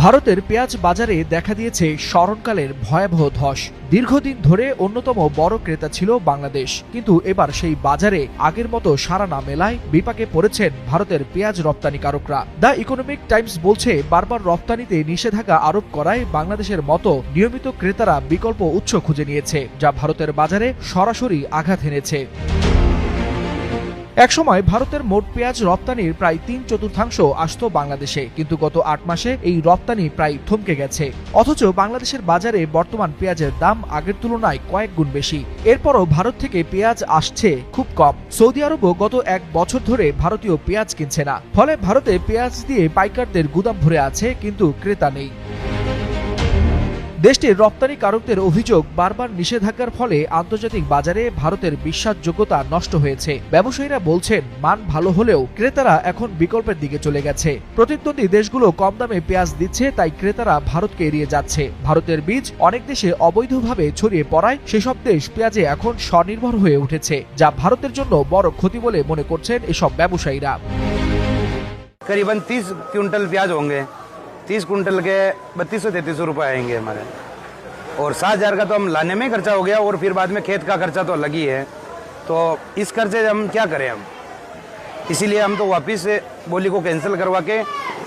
ভারতের পেঁয়াজ বাজারে দেখা দিয়েছে স্মরণকালের ভয়াবহ ধস। দীর্ঘদিন ধরে অন্যতম বড় ক্রেতা ছিল বাংলাদেশ, কিন্তু এবার সেই বাজারে আগের মতো সাড়া না মেলায় বিপাকে পড়েছেন ভারতের পেঁয়াজ রপ্তানিকারকরা। দ্য ইকোনমিক টাইমস বলছে, বারবার রপ্তানিতে নিষেধাজ্ঞা আরোপ করায় বাংলাদেশের মতো নিয়মিত ক্রেতারা বিকল্প উৎস খুঁজে নিয়েছে, যা ভারতের বাজারে সরাসরি আঘাত এনেছে। একসময় ভারতের মোট পেঁয়াজ রপ্তানির প্রায় 3/4 আসত বাংলাদেশে, কিন্তু গত 8 মাসে এই রপ্তানি প্রায় থমকে গেছে। অথচ বাংলাদেশের বাজারে বর্তমান পেঁয়াজের দাম আগের তুলনায় কয়েক গুণ বেশি। এরপরও ভারত থেকে পেঁয়াজ আসছে খুব কম। সৌদি আরবও গত 1 বছর ধরে ভারতীয় পেঁয়াজ কিনছে না, ফলে ভারতে পেঁয়াজ দিয়ে পাইকারদের গুদাম ভরে আছে, কিন্তু ক্রেতা নেই। দেশটির রপ্তানিকারকদের অভিযোগ, বারবার নিষেধাজ্ঞার ফলে আন্তর্জাতিক বাজারে ভারতের বিশ্বাসযোগ্যতা নষ্ট হয়েছে। ব্যবসায়ীরা বলছেন, মান ভালো হলেও ক্রেতারা এখন বিকল্পের দিকে চলে গেছে। প্রতিদ্বন্দ্বী দেশগুলো কম দামে পেঁয়াজ দিচ্ছে, তাই ক্রেতারা ভারতকে এড়িয়ে যাচ্ছে। ভারতের বীজ অনেক দেশে অবৈধভাবে ছড়িয়ে পড়ায় সেসব দেশ পেঁয়াজে এখন স্বনির্ভর হয়ে উঠেছে, যা ভারতের জন্য বড় ক্ষতি বলে মনে করছেন এসব ব্যবসায়ীরা। करीबन 30 क्विंटल प्याज होंगे, 30 कुंटल के 3200-3300 रुपए आएंगे हमारे, और 7,000 का तो हम लाने में खर्चा हो गया, और फिर बाद में खेत का खर्चा तो अलग ही है। तो इस खर्चे हम क्या करें हम, इसीलिए हम तो वापस से बोली को कैंसिल करवा के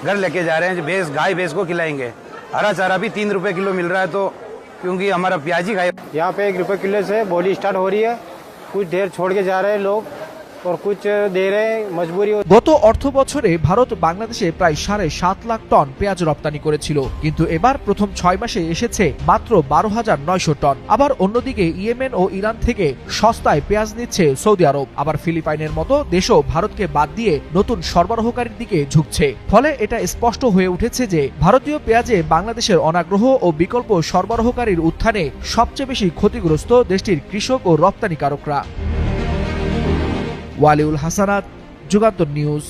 घर लेके जा रहे हैं। गाय भैंस को खिलाएंगे। हरा चारा भी 3 रुपए किलो मिल रहा है, तो क्योंकि हमारा प्याज ही खाए। यहाँ पे 1 रुपए किलो से बोली स्टार्ट हो रही है। कुछ ढेर छोड़ के जा रहे हैं लोग और कुछ दे रहे हैं मजबूरी। গত অর্থ বছরে ভারত বাংলাদেশে প্রায় 7.5 লাখ টন পেঁয়াজ রপ্তানি করেছিল, কিন্তু এবার প্রথম 6 মাসে এসেছে মাত্র 12,900 টন। আবার অন্যদিকে ইয়েমেন ও ইরান থেকে সস্তায় পেঁয়াজ নিচ্ছে সৌদি আরব। আবার ফিলিপাইনের মতো দেশও ভারতকে বাদ দিয়ে নতুন সরবরাহকারীর দিকে ঝুঁকছে। ফলে এটা স্পষ্ট হয়ে উঠেছে যে ভারতীয় পেঁয়াজে বাংলাদেশের অনাগ্রহ ও বিকল্প সরবরাহকারীর উত্থানে সবচেয়ে বেশি ক্ষতিগ্রস্ত দেশটির কৃষক ও রপ্তানিকারকরা। ওয়ালিউল হাসানাত, যুগান্তর নিউজ।